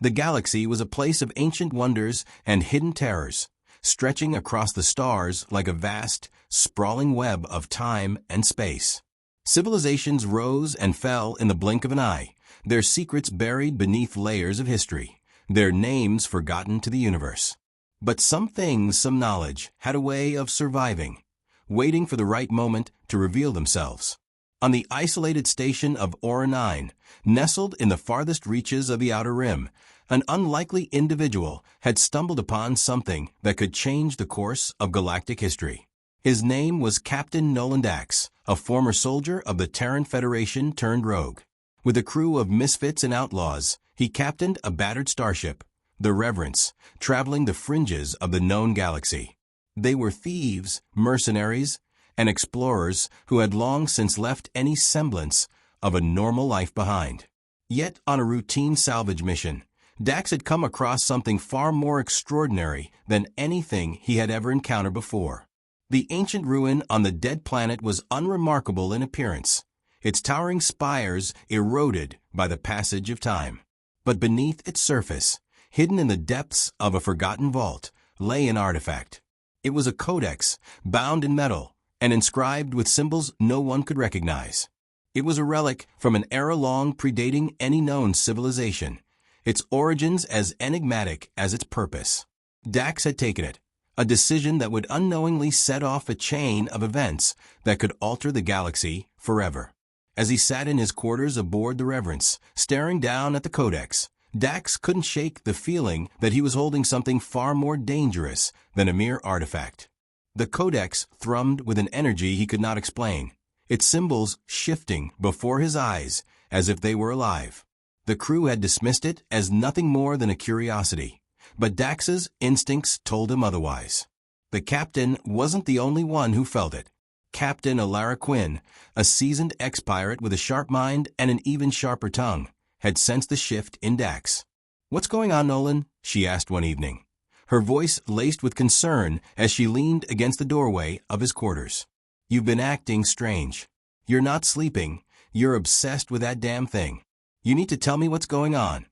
The galaxy was a place of ancient wonders and hidden terrors, stretching across the stars like a vast, sprawling web of time and space. Civilizations rose and fell in the blink of an eye, their secrets buried beneath layers of history, their names forgotten to the universe. But some things, some knowledge, had a way of surviving, waiting for the right moment to reveal themselves. On the isolated station of Aura 9, nestled in the farthest reaches of the Outer Rim, an unlikely individual had stumbled upon something that could change the course of galactic history. His name was Captain Nolan Dax, a former soldier of the Terran Federation turned rogue. With a crew of misfits and outlaws, he captained a battered starship, the Reverence, traveling the fringes of the known galaxy. They were thieves, mercenaries, and explorers who had long since left any semblance of a normal life behind. Yet, on a routine salvage mission, Dax had come across something far more extraordinary than anything he had ever encountered before. The ancient ruin on the dead planet was unremarkable in appearance, its towering spires eroded by the passage of time. But beneath its surface, hidden in the depths of a forgotten vault, lay an artifact. It was a codex, bound in metal, and inscribed with symbols no one could recognize. It was a relic from an era long predating any known civilization, its origins as enigmatic as its purpose. Dax had taken it, a decision that would unknowingly set off a chain of events that could alter the galaxy forever. As he sat in his quarters aboard the Reverence, staring down at the codex, Dax couldn't shake the feeling that he was holding something far more dangerous than a mere artifact. The codex thrummed with an energy he could not explain, its symbols shifting before his eyes as if they were alive. The crew had dismissed it as nothing more than a curiosity, but Dax's instincts told him otherwise. The captain wasn't the only one who felt it. Captain Alara Quinn, a seasoned ex-pirate with a sharp mind and an even sharper tongue, had sensed the shift in Dax. "What's going on, Nolan?" she asked one evening, her voice laced with concern as she leaned against the doorway of his quarters. "You've been acting strange. You're not sleeping. You're obsessed with that damn thing. You need to tell me what's going on."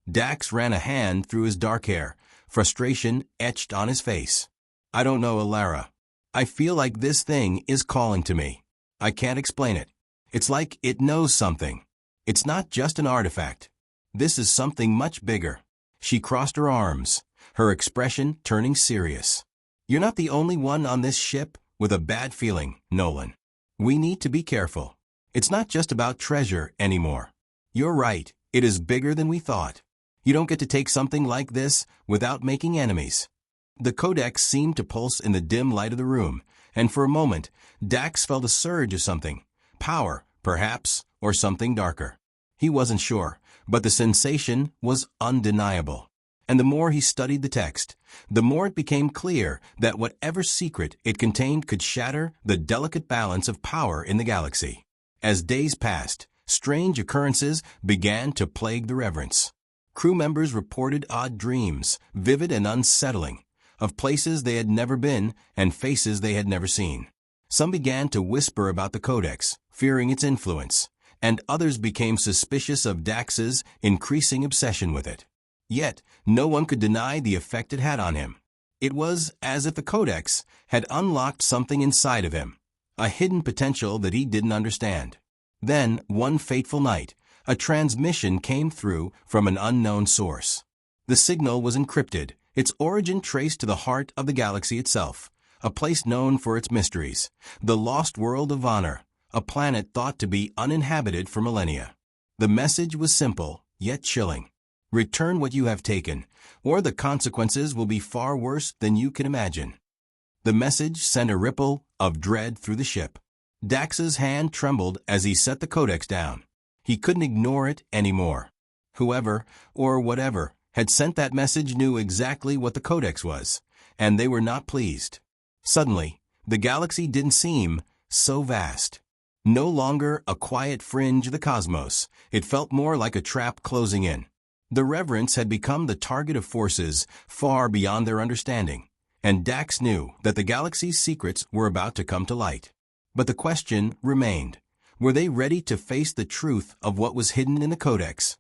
Dax ran a hand through his dark hair, frustration etched on his face. "I don't know, Alara. I feel like this thing is calling to me. I can't explain it. It's like it knows something. It's not just an artifact. This is something much bigger." She crossed her arms, her expression turning serious. "You're not the only one on this ship with a bad feeling, Nolan. We need to be careful. It's not just about treasure anymore. You're right, it is bigger than we thought. You don't get to take something like this without making enemies." The codex seemed to pulse in the dim light of the room, and for a moment, Dax felt a surge of something. Power, perhaps, or something darker. He wasn't sure, but the sensation was undeniable. And the more he studied the text, the more it became clear that whatever secret it contained could shatter the delicate balance of power in the galaxy. As days passed, strange occurrences began to plague the Reverence. Crew members reported odd dreams, vivid and unsettling, of places they had never been and faces they had never seen. Some began to whisper about the codex, fearing its influence, and others became suspicious of Dax's increasing obsession with it. Yet, no one could deny the effect it had on him. It was as if the codex had unlocked something inside of him, a hidden potential that he didn't understand. Then, one fateful night, a transmission came through from an unknown source. The signal was encrypted, its origin traced to the heart of the galaxy itself, a place known for its mysteries, the lost world of Honor, a planet thought to be uninhabited for millennia. The message was simple, yet chilling. Return what you have taken, or the consequences will be far worse than you can imagine. The message sent a ripple of dread through the ship. Dax's hand trembled as he set the codex down. He couldn't ignore it anymore. Whoever, or whatever, had sent that message knew exactly what the codex was, and they were not pleased. Suddenly, the galaxy didn't seem so vast. No longer a quiet fringe of the cosmos, it felt more like a trap closing in. The Reverence had become the target of forces far beyond their understanding, and Dax knew that the galaxy's secrets were about to come to light. But the question remained. Were they ready to face the truth of what was hidden in the codex?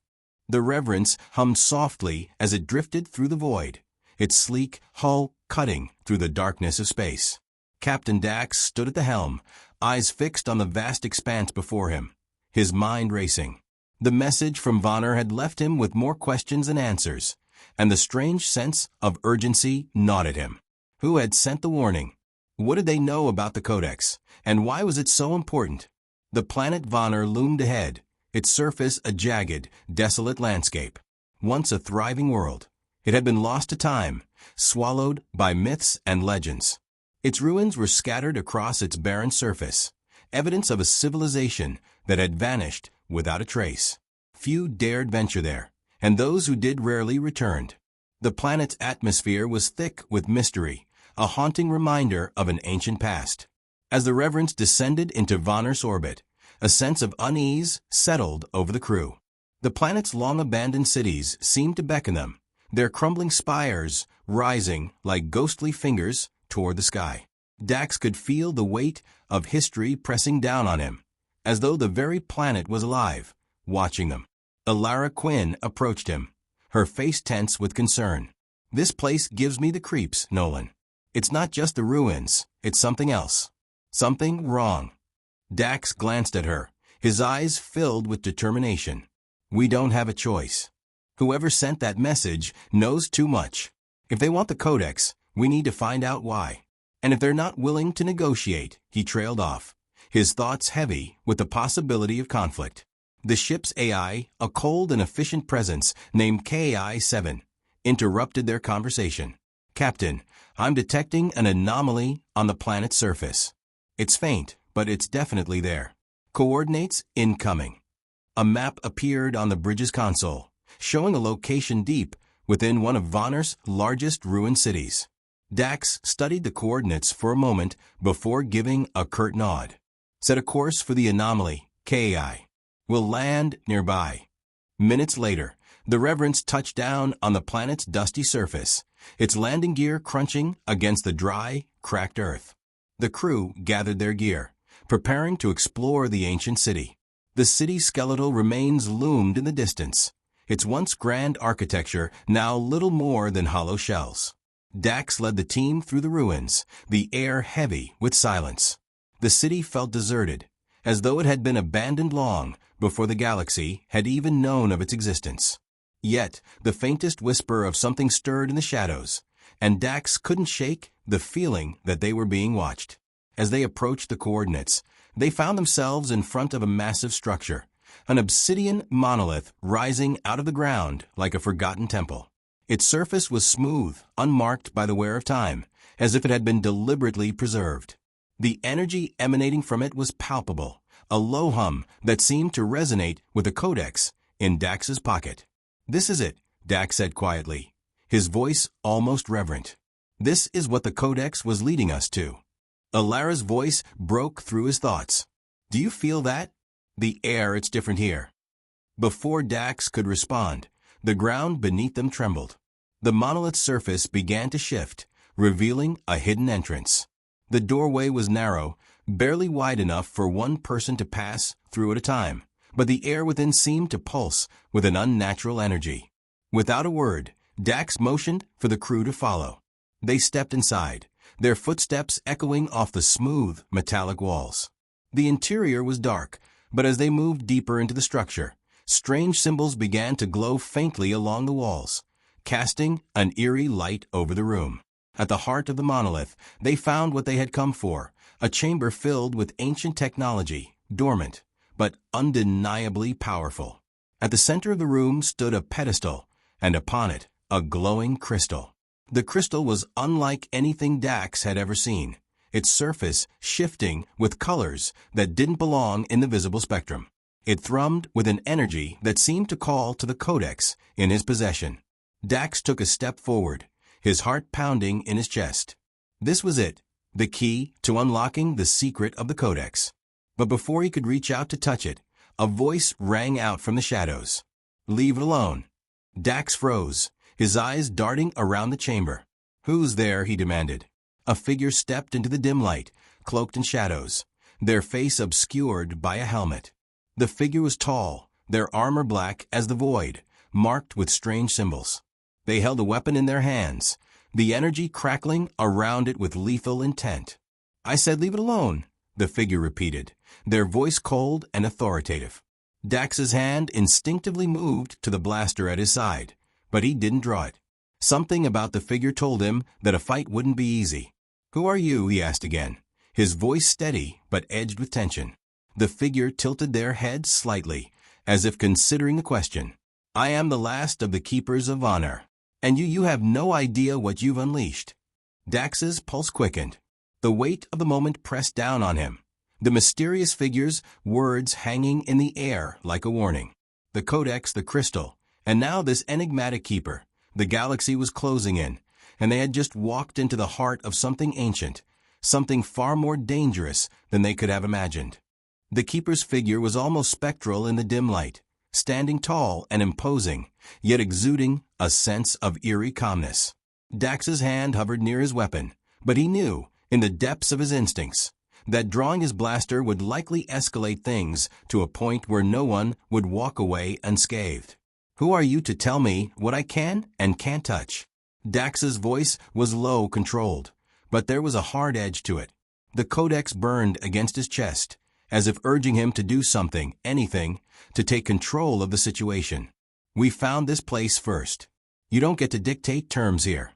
The Reverence hummed softly as it drifted through the void, its sleek hull cutting through the darkness of space. Captain Dax stood at the helm, eyes fixed on the vast expanse before him, his mind racing. The message from Vonner had left him with more questions than answers, and the strange sense of urgency gnawed at him. Who had sent the warning? What did they know about the Codex, and why was it so important? The planet Vonner loomed ahead, its surface a jagged, desolate landscape. Once a thriving world, it had been lost to time, swallowed by myths and legends. Its ruins were scattered across its barren surface, evidence of a civilization that had vanished without a trace. Few dared venture there, and those who did rarely returned. The planet's atmosphere was thick with mystery, a haunting reminder of an ancient past. As the Reverence descended into Vonner's orbit, a sense of unease settled over the crew. The planet's long-abandoned cities seemed to beckon them, their crumbling spires rising like ghostly fingers toward the sky. Dax could feel the weight of history pressing down on him, as though the very planet was alive, watching them. Alara Quinn approached him, her face tense with concern. "This place gives me the creeps, Nolan. It's not just the ruins, it's something else. Something wrong." Dax glanced at her, his eyes filled with determination. "We don't have a choice. Whoever sent that message knows too much. If they want the Codex, we need to find out why. And if they're not willing to negotiate," he trailed off, his thoughts heavy with the possibility of conflict. The ship's AI, a cold and efficient presence named KAI-7, interrupted their conversation. "Captain, I'm detecting an anomaly on the planet's surface. It's faint, but it's definitely there. Coordinates incoming." A map appeared on the bridge's console, showing a location deep within one of Vonner's largest ruined cities. Dax studied the coordinates for a moment before giving a curt nod. "Set a course for the anomaly, KAI. We'll land nearby." Minutes later, the Reverence touched down on the planet's dusty surface, its landing gear crunching against the dry, cracked earth. The crew gathered their gear, preparing to explore the ancient city. The city's skeletal remains loomed in the distance, its once grand architecture now little more than hollow shells. Dax led the team through the ruins, the air heavy with silence. The city felt deserted, as though it had been abandoned long before the galaxy had even known of its existence. Yet, the faintest whisper of something stirred in the shadows, and Dax couldn't shake the feeling that they were being watched. As they approached the coordinates, they found themselves in front of a massive structure, an obsidian monolith rising out of the ground like a forgotten temple. Its surface was smooth, unmarked by the wear of time, as if it had been deliberately preserved. The energy emanating from it was palpable, a low hum that seemed to resonate with the Codex in Dax's pocket. "This is it," Dax said quietly, his voice almost reverent. "This is what the Codex was leading us to." Alara's voice broke through his thoughts. "Do you feel that? The air, it's different here." Before Dax could respond, the ground beneath them trembled. The monolith's surface began to shift, revealing a hidden entrance. The doorway was narrow, barely wide enough for one person to pass through at a time, but the air within seemed to pulse with an unnatural energy. Without a word, Dax motioned for the crew to follow. They stepped inside, their footsteps echoing off the smooth, metallic walls. The interior was dark, but as they moved deeper into the structure, strange symbols began to glow faintly along the walls, casting an eerie light over the room. At the heart of the monolith, they found what they had come for, a chamber filled with ancient technology, dormant, but undeniably powerful. At the center of the room stood a pedestal, and upon it, a glowing crystal. The crystal was unlike anything Dax had ever seen, its surface shifting with colors that didn't belong in the visible spectrum. It thrummed with an energy that seemed to call to the Codex in his possession. Dax took a step forward, his heart pounding in his chest. This was it, the key to unlocking the secret of the Codex. But before he could reach out to touch it, a voice rang out from the shadows. "Leave it alone." Dax froze, his eyes darting around the chamber. "Who's there?" he demanded. A figure stepped into the dim light, cloaked in shadows, their face obscured by a helmet. The figure was tall, their armor black as the void, marked with strange symbols. They held a weapon in their hands, the energy crackling around it with lethal intent. "I said leave it alone," the figure repeated, their voice cold and authoritative. Dax's hand instinctively moved to the blaster at his side, but he didn't draw it. Something about the figure told him that a fight wouldn't be easy. "Who are you?" he asked again, his voice steady but edged with tension. The figure tilted their head slightly, as if considering the question. "I am the last of the Keepers of Honor, and you have no idea what you've unleashed." Dax's pulse quickened. The weight of the moment pressed down on him. The mysterious figure's words hanging in the air like a warning. The Codex, the crystal, and now this enigmatic keeper. The galaxy was closing in, and they had just walked into the heart of something ancient, something far more dangerous than they could have imagined. The keeper's figure was almost spectral in the dim light, standing tall and imposing, yet exuding a sense of eerie calmness. Dax's hand hovered near his weapon, but he knew, in the depths of his instincts, that drawing his blaster would likely escalate things to a point where no one would walk away unscathed. "Who are you to tell me what I can and can't touch?" Dax's voice was low, controlled, but there was a hard edge to it. The Codex burned against his chest, as if urging him to do something, anything, to take control of the situation. "We found this place first. You don't get to dictate terms here."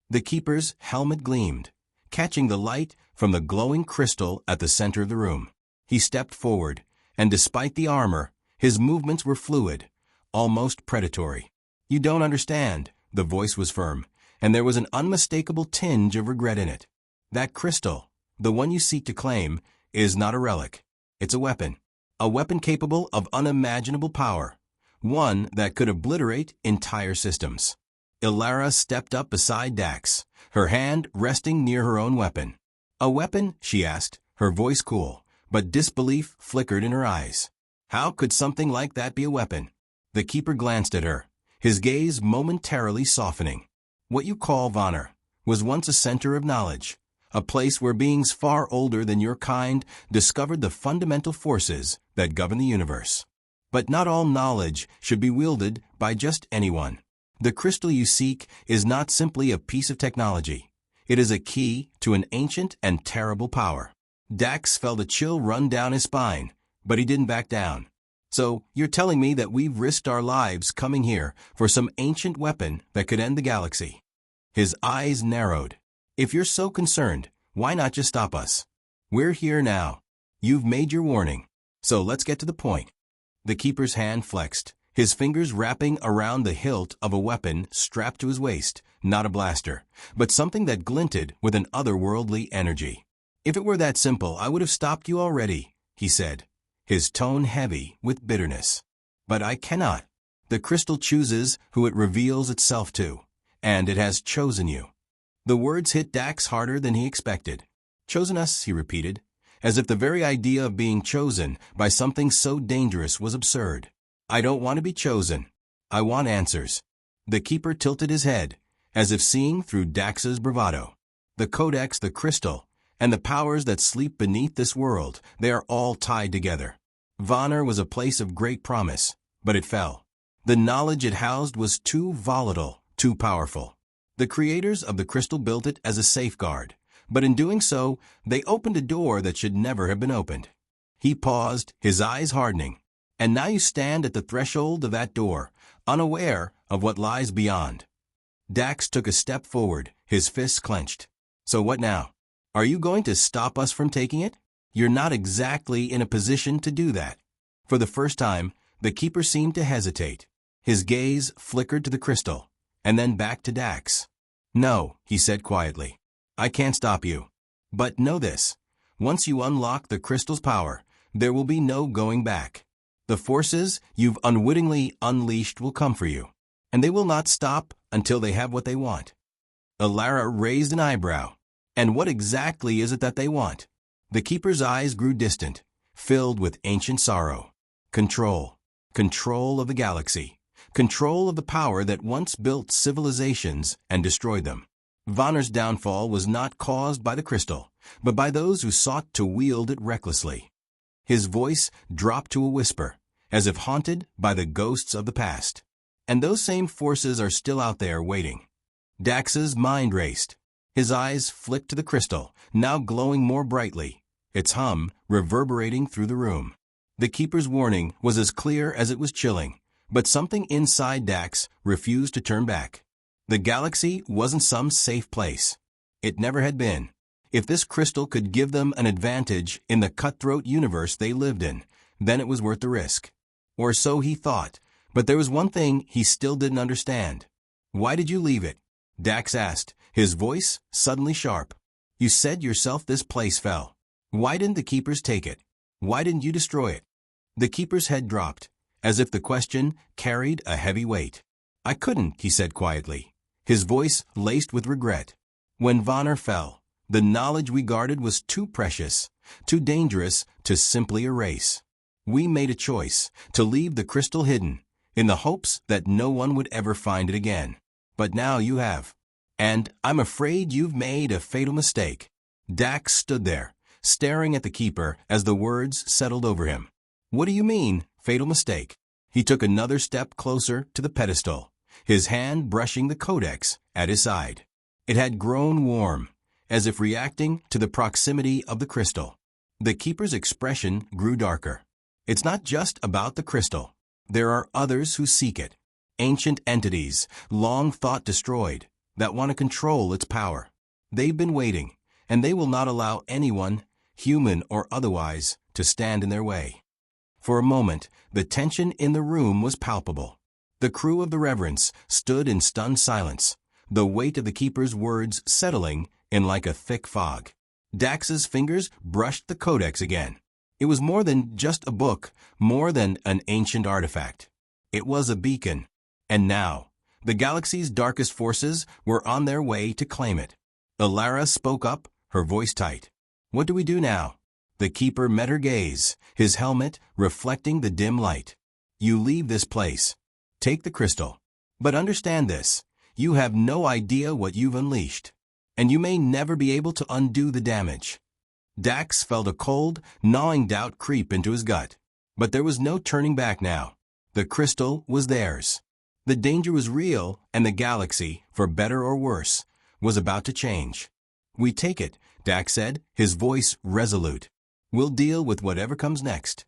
The Keeper's helmet gleamed, catching the light from the glowing crystal at the center of the room. He stepped forward, and despite the armor, his movements were fluid, almost predatory. "You don't understand," the voice was firm, and there was an unmistakable tinge of regret in it. "That crystal, the one you seek to claim, is not a relic. It's a weapon capable of unimaginable power, one that could obliterate entire systems." Ilara stepped up beside Dax, her hand resting near her own weapon. "A weapon?" she asked, her voice cool, but disbelief flickered in her eyes. "How could something like that be a weapon?" The Keeper glanced at her, his gaze momentarily softening. "What you call Vonner was once a center of knowledge, a place where beings far older than your kind discovered the fundamental forces that govern the universe. But not all knowledge should be wielded by just anyone. The crystal you seek is not simply a piece of technology. It is a key to an ancient and terrible power." Dax felt a chill run down his spine, but he didn't back down. "So, you're telling me that we've risked our lives coming here for some ancient weapon that could end the galaxy?" His eyes narrowed. "If you're so concerned, why not just stop us? We're here now. You've made your warning. So let's get to the point." The Keeper's hand flexed, his fingers wrapping around the hilt of a weapon strapped to his waist, not a blaster, but something that glinted with an otherworldly energy. "If it were that simple, I would have stopped you already," he said, his tone heavy with bitterness. "But I cannot. The crystal chooses who it reveals itself to, and it has chosen you." The words hit Dax harder than he expected. "Chosen us," he repeated, as if the very idea of being chosen by something so dangerous was absurd. "I don't want to be chosen. I want answers." The Keeper tilted his head, as if seeing through Dax's bravado. "The Codex, the crystal, and the powers that sleep beneath this world, they are all tied together. Vonner was a place of great promise, but it fell. The knowledge it housed was too volatile, too powerful. The creators of the crystal built it as a safeguard, but in doing so, they opened a door that should never have been opened." He paused, his eyes hardening. "And now you stand at the threshold of that door, unaware of what lies beyond." Dax took a step forward, his fists clenched. "So what now? Are you going to stop us from taking it?" "You're not exactly in a position to do that." For the first time, the Keeper seemed to hesitate. His gaze flickered to the crystal, and then back to Dax. "No," he said quietly. "I can't stop you. But know this. Once you unlock the crystal's power, there will be no going back. The forces you've unwittingly unleashed will come for you, and they will not stop until they have what they want." Ilara raised an eyebrow. "And what exactly is it that they want?" The Keeper's eyes grew distant, filled with ancient sorrow. "Control. Control of the galaxy. Control of the power that once built civilizations and destroyed them. Vonner's downfall was not caused by the crystal, but by those who sought to wield it recklessly." His voice dropped to a whisper, as if haunted by the ghosts of the past. And those same forces are still out there waiting. Dax's mind raced. His eyes flicked to the crystal, now glowing more brightly, its hum reverberating through the room. The keeper's warning was as clear as it was chilling, but something inside Dax refused to turn back. The galaxy wasn't some safe place. It never had been. If this crystal could give them an advantage in the cutthroat universe they lived in, then it was worth the risk. Or so he thought, but there was one thing he still didn't understand. Why did you leave it? Dax asked, his voice suddenly sharp. You said yourself this place fell. Why didn't the keepers take it? Why didn't you destroy it? The keeper's head dropped, as if the question carried a heavy weight. I couldn't, he said quietly, his voice laced with regret. When Vonner fell, the knowledge we guarded was too precious, too dangerous to simply erase. We made a choice to leave the crystal hidden, in the hopes that no one would ever find it again. But now you have. And I'm afraid you've made a fatal mistake. Dax stood there, staring at the keeper as the words settled over him. What do you mean, fatal mistake? He took another step closer to the pedestal, his hand brushing the codex at his side. It had grown warm, as if reacting to the proximity of the crystal. The keeper's expression grew darker. It's not just about the crystal. There are others who seek it. Ancient entities, long thought destroyed, that want to control its power. They've been waiting, and they will not allow anyone, human or otherwise, to stand in their way. For a moment, the tension in the room was palpable. The crew of the Reverence stood in stunned silence, the weight of the keeper's words settling in like a thick fog. Dax's fingers brushed the codex again. It was more than just a book, more than an ancient artifact. It was a beacon. And now, the galaxy's darkest forces were on their way to claim it. Ilara spoke up, her voice tight. What do we do now? The keeper met her gaze, his helmet reflecting the dim light. You leave this place. Take the crystal. But understand this. You have no idea what you've unleashed. And you may never be able to undo the damage. Dax felt a cold, gnawing doubt creep into his gut. But there was no turning back now. The crystal was theirs. The danger was real, and the galaxy, for better or worse, was about to change. We take it, Dax said, his voice resolute. We'll deal with whatever comes next.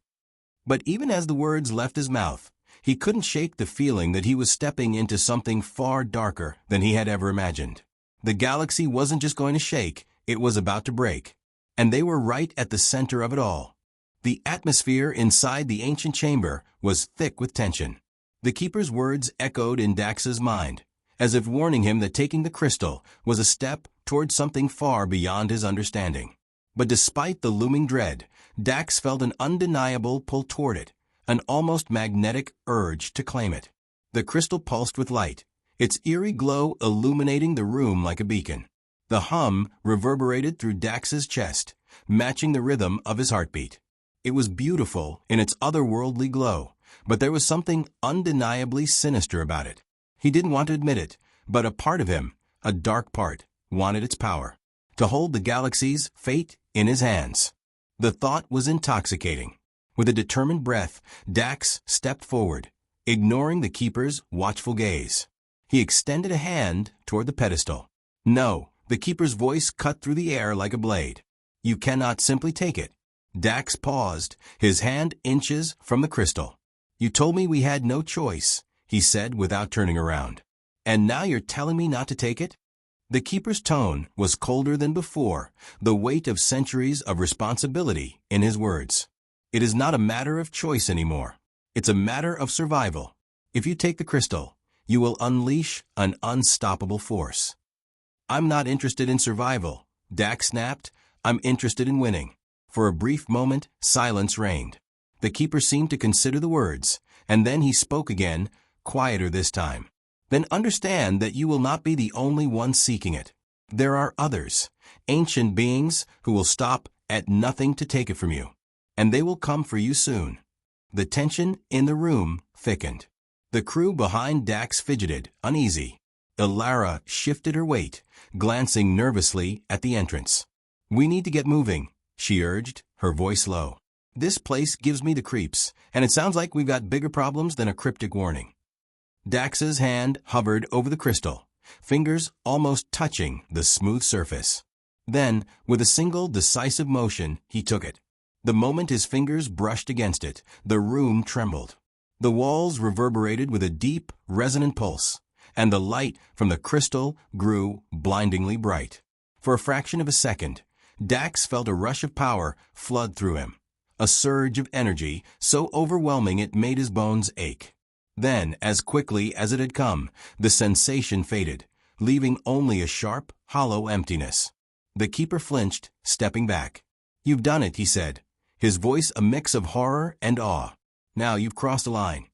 But even as the words left his mouth, he couldn't shake the feeling that he was stepping into something far darker than he had ever imagined. The galaxy wasn't just going to shake, it was about to break. And they were right at the center of it all. The atmosphere inside the ancient chamber was thick with tension. The keeper's words echoed in Dax's mind, as if warning him that taking the crystal was a step toward something far beyond his understanding. But despite the looming dread, Dax felt an undeniable pull toward it, an almost magnetic urge to claim it. The crystal pulsed with light, its eerie glow illuminating the room like a beacon. The hum reverberated through Dax's chest, matching the rhythm of his heartbeat. It was beautiful in its otherworldly glow, but there was something undeniably sinister about it. He didn't want to admit it, but a part of him, a dark part, wanted its power, to hold the galaxy's fate in his hands. The thought was intoxicating. With a determined breath, Dax stepped forward, ignoring the keeper's watchful gaze. He extended a hand toward the pedestal. No, the keeper's voice cut through the air like a blade. You cannot simply take it. Dax paused, his hand inches from the crystal. You told me we had no choice, he said without turning around. And now you're telling me not to take it? The keeper's tone was colder than before, the weight of centuries of responsibility in his words. It is not a matter of choice anymore. It's a matter of survival. If you take the crystal, you will unleash an unstoppable force. I'm not interested in survival, Dax snapped. I'm interested in winning. For a brief moment, silence reigned. The keeper seemed to consider the words, and then he spoke again, quieter this time. Then understand that you will not be the only one seeking it. There are others, ancient beings, who will stop at nothing to take it from you. And they will come for you soon. The tension in the room thickened. The crew behind Dax fidgeted, uneasy. Ilara shifted her weight, glancing nervously at the entrance. We need to get moving, she urged, her voice low. This place gives me the creeps, and it sounds like we've got bigger problems than a cryptic warning. Dax's hand hovered over the crystal, fingers almost touching the smooth surface. Then, with a single decisive motion, he took it. The moment his fingers brushed against it, the room trembled. The walls reverberated with a deep, resonant pulse, and the light from the crystal grew blindingly bright. For a fraction of a second, Dax felt a rush of power flood through him, a surge of energy so overwhelming it made his bones ache. Then, as quickly as it had come, the sensation faded, leaving only a sharp, hollow emptiness. The keeper flinched, stepping back. "You've done it," he said, his voice a mix of horror and awe. "Now you've crossed a line."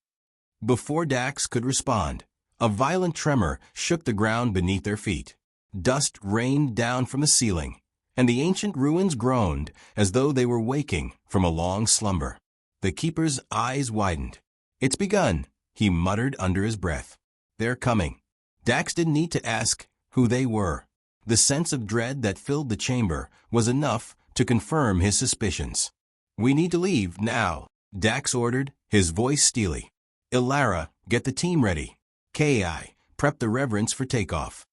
Before Dax could respond, a violent tremor shook the ground beneath their feet. Dust rained down from the ceiling, and the ancient ruins groaned as though they were waking from a long slumber. The keeper's eyes widened. "It's begun," he muttered under his breath. "They're coming." Dax didn't need to ask who they were. The sense of dread that filled the chamber was enough to confirm his suspicions. "We need to leave now," Dax ordered, his voice steely. "Ilara, get the team ready. Ki, prep the reverence for takeoff."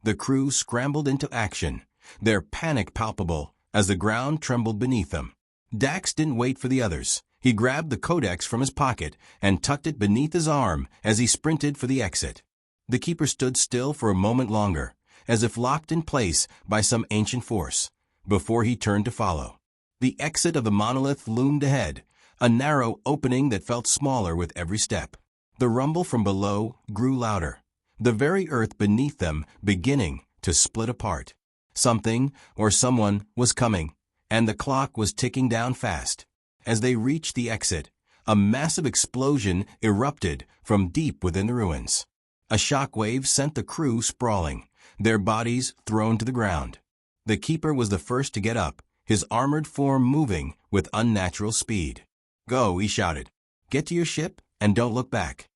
The crew scrambled into action, their panic palpable as the ground trembled beneath them. Dax didn't wait for the others. He grabbed the codex from his pocket and tucked it beneath his arm as he sprinted for the exit. The keeper stood still for a moment longer, as if locked in place by some ancient force, before he turned to follow. The exit of the monolith loomed ahead, a narrow opening that felt smaller with every step. The rumble from below grew louder, the very earth beneath them beginning to split apart. Something or someone was coming, and the clock was ticking down fast. As they reached the exit, a massive explosion erupted from deep within the ruins. A shockwave sent the crew sprawling, their bodies thrown to the ground. The keeper was the first to get up, his armored form moving with unnatural speed. "Go," he shouted. "Get to your ship and don't look back."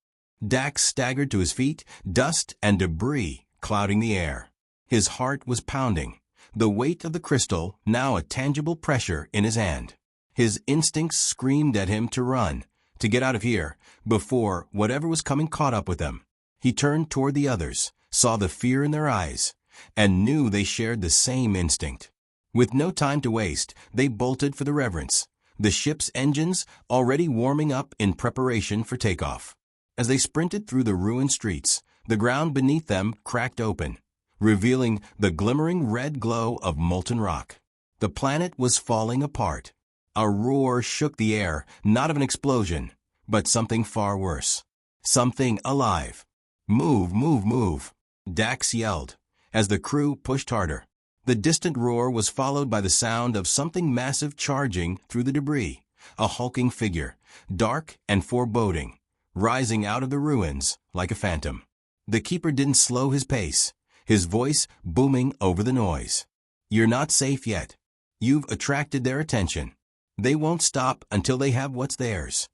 Dax staggered to his feet, dust and debris clouding the air. His heart was pounding, the weight of the crystal now a tangible pressure in his hand. His instincts screamed at him to run, to get out of here, before whatever was coming caught up with them. He turned toward the others, saw the fear in their eyes, and knew they shared the same instinct. With no time to waste, they bolted for the reverence, the ship's engines already warming up in preparation for takeoff. As they sprinted through the ruined streets, the ground beneath them cracked open, revealing the glimmering red glow of molten rock. The planet was falling apart. A roar shook the air, not of an explosion, but something far worse. Something alive. "Move, move, move," Dax yelled, as the crew pushed harder. The distant roar was followed by the sound of something massive charging through the debris, a hulking figure, dark and foreboding, rising out of the ruins like a phantom. The keeper didn't slow his pace, his voice booming over the noise. "You're not safe yet. You've attracted their attention. They won't stop until they have what's theirs."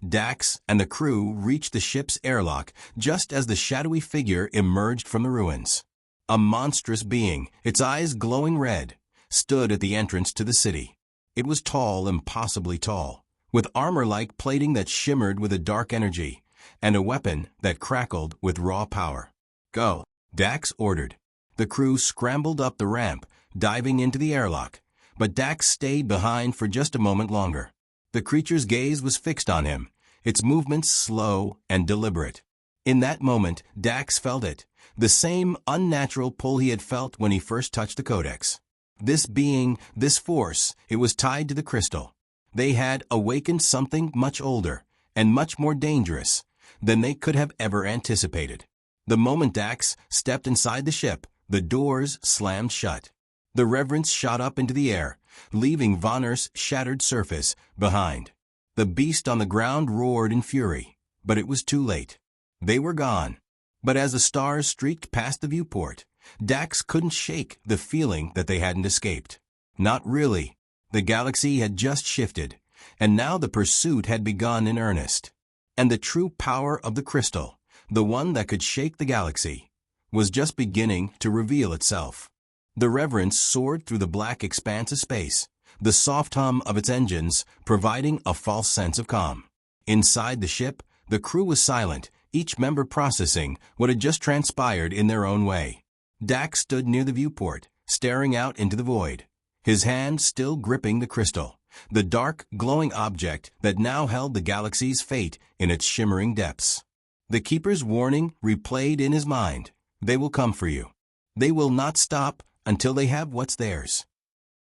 Dax and the crew reached the ship's airlock just as the shadowy figure emerged from the ruins. A monstrous being, its eyes glowing red, stood at the entrance to the city. It was tall, impossibly tall, with armor-like plating that shimmered with a dark energy, and a weapon that crackled with raw power. "Go," Dax ordered. The crew scrambled up the ramp, diving into the airlock, but Dax stayed behind for just a moment longer. The creature's gaze was fixed on him, its movements slow and deliberate. In that moment, Dax felt it, the same unnatural pull he had felt when he first touched the codex. This being, this force, it was tied to the crystal. They had awakened something much older and much more dangerous than they could have ever anticipated. The moment Dax stepped inside the ship, the doors slammed shut. The reverence shot up into the air, leaving Vonner's shattered surface behind. The beast on the ground roared in fury, but it was too late. They were gone. But as the stars streaked past the viewport, Dax couldn't shake the feeling that they hadn't escaped. Not really. The galaxy had just shifted, and now the pursuit had begun in earnest. And the true power of the crystal, the one that could shake the galaxy, was just beginning to reveal itself. The reverence soared through the black expanse of space, the soft hum of its engines providing a false sense of calm. Inside the ship, the crew was silent, each member processing what had just transpired in their own way. Dax stood near the viewport, staring out into the void, his hand still gripping the crystal, the dark, glowing object that now held the galaxy's fate in its shimmering depths. The Keeper's warning replayed in his mind. They will come for you. They will not stop until they have what's theirs.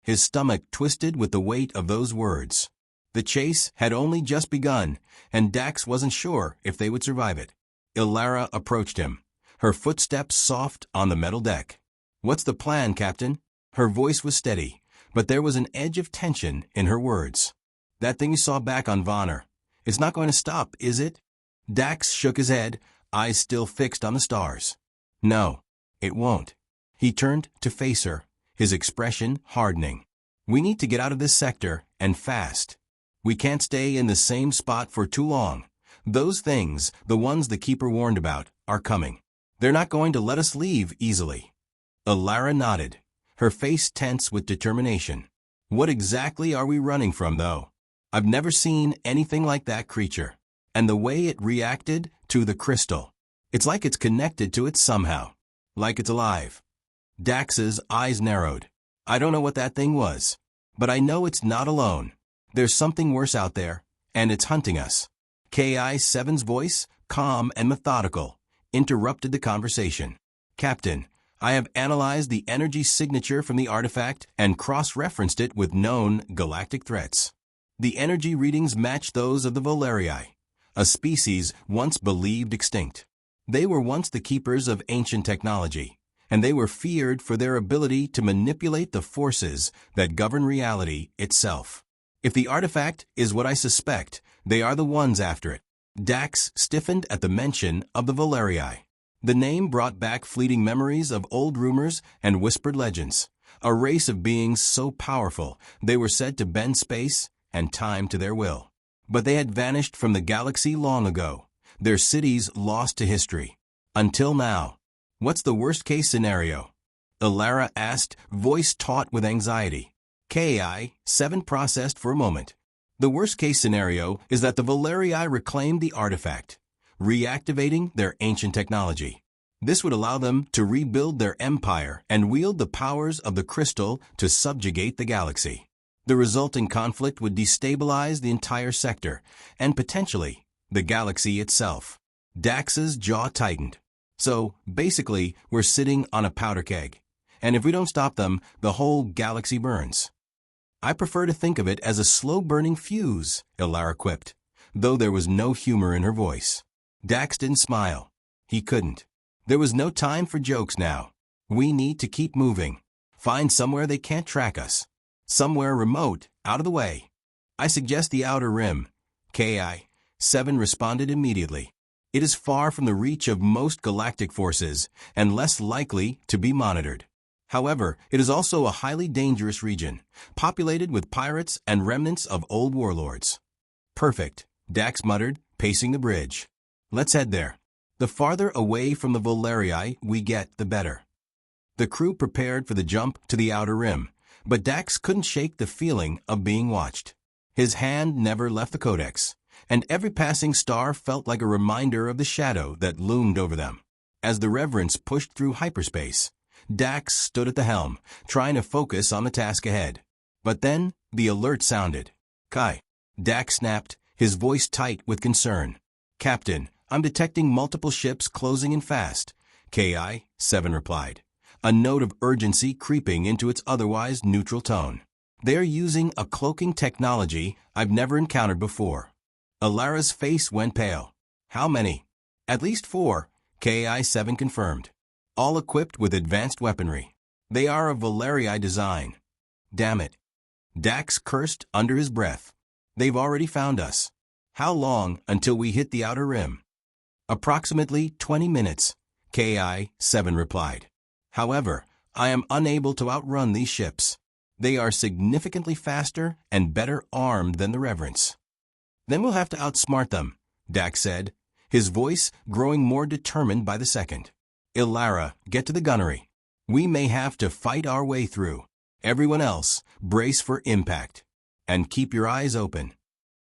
His stomach twisted with the weight of those words. The chase had only just begun, and Dax wasn't sure if they would survive it. Ilara approached him, her footsteps soft on the metal deck. "What's the plan, Captain?" Her voice was steady, but there was an edge of tension in her words. "That thing you saw back on Vonner, it's not going to stop, is it?" Dax shook his head, eyes still fixed on the stars. "No, it won't." He turned to face her, his expression hardening. "We need to get out of this sector, and fast. We can't stay in the same spot for too long. Those things, the ones the Keeper warned about, are coming. They're not going to let us leave easily." Ilara nodded, her face tense with determination. "What exactly are we running from, though? I've never seen anything like that creature. And the way it reacted to the crystal. It's like it's connected to it somehow. Like it's alive." Dax's eyes narrowed. "I don't know what that thing was, but I know it's not alone. There's something worse out there, and it's hunting us." Ki-7's voice, calm and methodical, interrupted the conversation. "Captain, I have analyzed the energy signature from the artifact and cross-referenced it with known galactic threats. The energy readings match those of the Valerii, a species once believed extinct. They were once the keepers of ancient technology, and they were feared for their ability to manipulate the forces that govern reality itself. If the artifact is what I suspect, they are the ones after it." Dax stiffened at the mention of the Valerii. The name brought back fleeting memories of old rumors and whispered legends, a race of beings so powerful they were said to bend space and time to their will. But they had vanished from the galaxy long ago, their cities lost to history. Until now. "What's the worst-case scenario?" Ilara asked, voice taut with anxiety. Ki-7 processed for a moment. "The worst-case scenario is that the Valerii reclaim the artifact, reactivating their ancient technology. This would allow them to rebuild their empire and wield the powers of the crystal to subjugate the galaxy. The resulting conflict would destabilize the entire sector, and potentially the galaxy itself." Dax's jaw tightened. "So, basically, we're sitting on a powder keg, and if we don't stop them, the whole galaxy burns." "I prefer to think of it as a slow-burning fuse," Ilara quipped, though there was no humor in her voice. Dax didn't smile. He couldn't. There was no time for jokes now. "We need to keep moving. Find somewhere they can't track us. Somewhere remote, out of the way." "I suggest the outer rim," Ki-7 responded immediately. "It is far from the reach of most galactic forces and less likely to be monitored. However, it is also a highly dangerous region, populated with pirates and remnants of old warlords." "Perfect," Dax muttered, pacing the bridge. "Let's head there. The farther away from the Valerii we get, the better." The crew prepared for the jump to the outer rim, but Dax couldn't shake the feeling of being watched. His hand never left the codex, and every passing star felt like a reminder of the shadow that loomed over them. As the Reverence pushed through hyperspace, Dax stood at the helm, trying to focus on the task ahead. But then the alert sounded. "Kai." Dax snapped, his voice tight with concern. "Captain, I'm detecting multiple ships closing in fast," Ki-7 replied, a note of urgency creeping into its otherwise neutral tone. "They're using a cloaking technology I've never encountered before." Ilara's face went pale. "How many?" "At least 4, Ki-7 confirmed. "All equipped with advanced weaponry. They are of Valerii design." "Damn it." Dax cursed under his breath. "They've already found us. How long until we hit the outer rim?" "Approximately 20 minutes, Ki-7 replied. "However, I am unable to outrun these ships. They are significantly faster and better armed than the Reverence." "Then we'll have to outsmart them," Dax said, his voice growing more determined by the second. "Ilara, get to the gunnery. We may have to fight our way through. Everyone else, brace for impact. And keep your eyes open."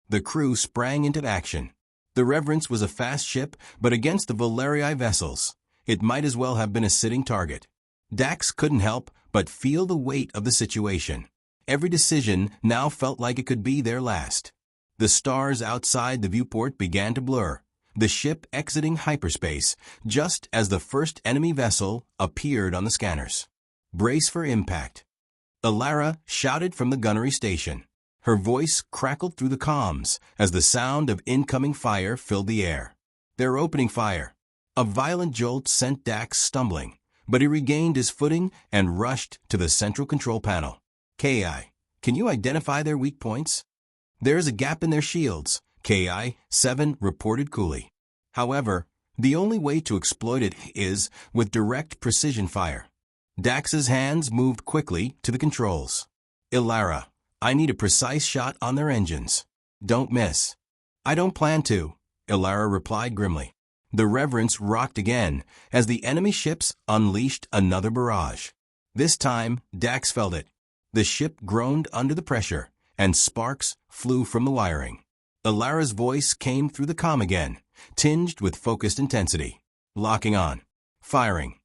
The crew sprang into action. The Reverence was a fast ship, but against the Valerii vessels, it might as well have been a sitting target. Dax couldn't help but feel the weight of the situation. Every decision now felt like it could be their last. The stars outside the viewport began to blur, the ship exiting hyperspace just as the first enemy vessel appeared on the scanners. Brace for impact. Alara shouted from the gunnery station. Her voice crackled through the comms as the sound of incoming fire filled the air. They're opening fire. A violent jolt sent Dax stumbling, but he regained his footing and rushed to the central control panel. Ki, can you identify their weak points? There's a gap in their shields, Ki-7 reported coolly. However, the only way to exploit it is with direct precision fire. Dax's hands moved quickly to the controls. Ilara, I need a precise shot on their engines. Don't miss. I don't plan to, Ilara replied grimly. The Reverence rocked again as the enemy ships unleashed another barrage. This time, Dax felt it. The ship groaned under the pressure, and sparks flew from the wiring. Ilara's voice came through the comm again, tinged with focused intensity. Locking on. Firing.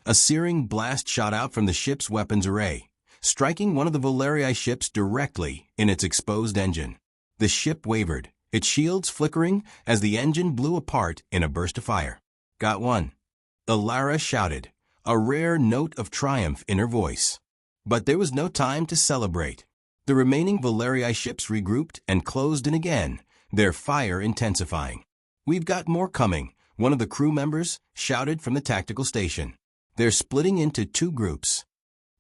A searing blast shot out from the ship's weapons array, striking one of the Valerii ships directly in its exposed engine. The ship wavered, its shields flickering as the engine blew apart in a burst of fire. Got one. Ilara shouted, a rare note of triumph in her voice. But there was no time to celebrate. The remaining Valerii ships regrouped and closed in again, their fire intensifying. We've got more coming, one of the crew members shouted from the tactical station. They're splitting into two groups.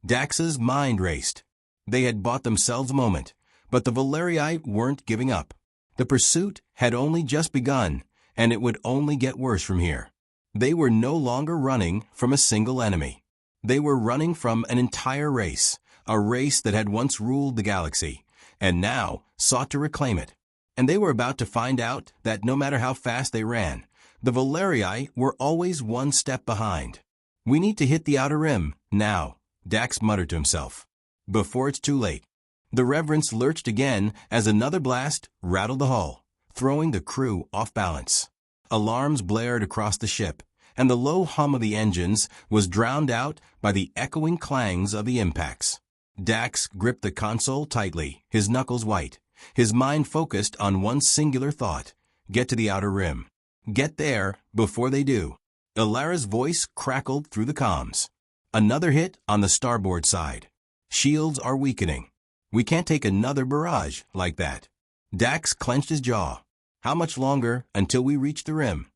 Dax's mind raced. They had bought themselves a moment, but the Valerii weren't giving up. The pursuit had only just begun, and it would only get worse from here. They were no longer running from a single enemy. They were running from an entire race, a race that had once ruled the galaxy, and now sought to reclaim it. And they were about to find out that no matter how fast they ran, the Valerii were always one step behind. We need to hit the outer rim, now, Dax muttered to himself. Before it's too late. The Reverence lurched again as another blast rattled the hull, throwing the crew off balance. Alarms blared across the ship, and the low hum of the engines was drowned out by the echoing clangs of the impacts. Dax gripped the console tightly, his knuckles white, his mind focused on one singular thought: get to the outer rim. Get there before they do. Ilara's voice crackled through the comms. Another hit on the starboard side. Shields are weakening. We can't take another barrage like that. Dax clenched his jaw. How much longer until we reach the rim?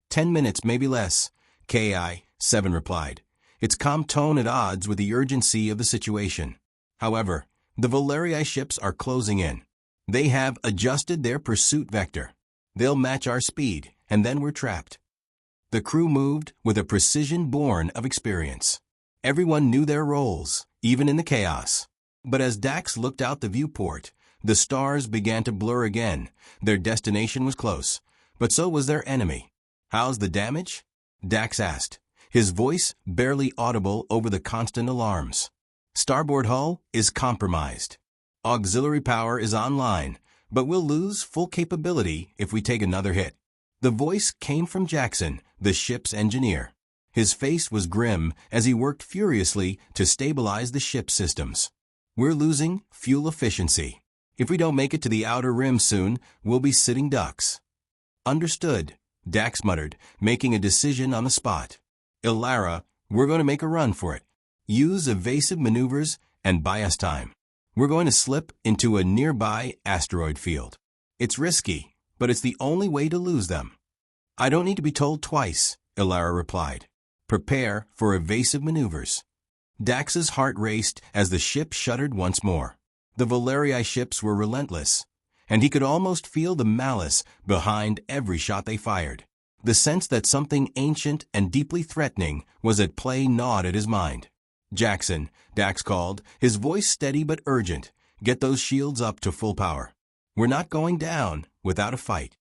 10 minutes, maybe less, Ki-7 replied, its calm tone at odds with the urgency of the situation. However, the Valerii ships are closing in. They have adjusted their pursuit vector. They'll match our speed, and then we're trapped. The crew moved with a precision born of experience. Everyone knew their roles, even in the chaos. But as Dax looked out the viewport, the stars began to blur again. Their destination was close, but so was their enemy. How's the damage? Dax asked, his voice barely audible over the constant alarms. Starboard hull is compromised. Auxiliary power is online, but we'll lose full capability if we take another hit. The voice came from Jackson, the ship's engineer. His face was grim as he worked furiously to stabilize the ship's systems. We're losing fuel efficiency. If we don't make it to the outer rim soon, we'll be sitting ducks. Understood, Dax muttered, making a decision on the spot. Ilara, we're going to make a run for it. Use evasive maneuvers and buy us time. We're going to slip into a nearby asteroid field. It's risky, but it's the only way to lose them. I don't need to be told twice, Ilara replied. Prepare for evasive maneuvers. Dax's heart raced as the ship shuddered once more. The Valerii ships were relentless, and he could almost feel the malice behind every shot they fired. The sense that something ancient and deeply threatening was at play gnawed at his mind. Jackson, Dax called, his voice steady but urgent. Get those shields up to full power. We're not going down without a fight.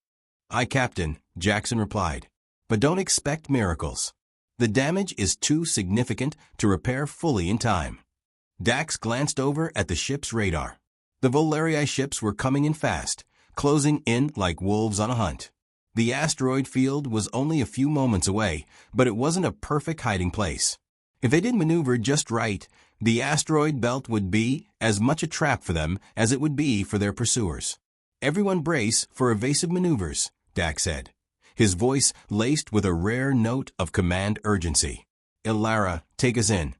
Aye, Captain, Jackson replied. But don't expect miracles. The damage is too significant to repair fully in time. Dax glanced over at the ship's radar. The Valerii ships were coming in fast, closing in like wolves on a hunt. The asteroid field was only a few moments away, but it wasn't a perfect hiding place. If they did maneuver just right, the asteroid belt would be as much a trap for them as it would be for their pursuers. "Everyone brace for evasive maneuvers," Dak said, his voice laced with a rare note of command urgency. "Ilara, take us in."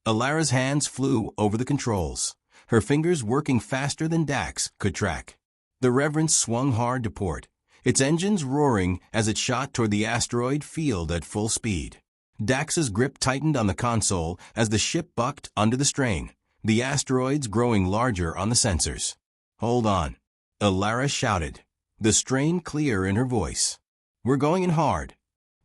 Ilara's hands flew over the controls, her fingers working faster than Dak's could track. The Reverence swung hard to port, its engines roaring as it shot toward the asteroid field at full speed. Dax's grip tightened on the console as the ship bucked under the strain, the asteroids growing larger on the sensors. "Hold on," Ilara shouted, the strain clear in her voice. "We're going in hard."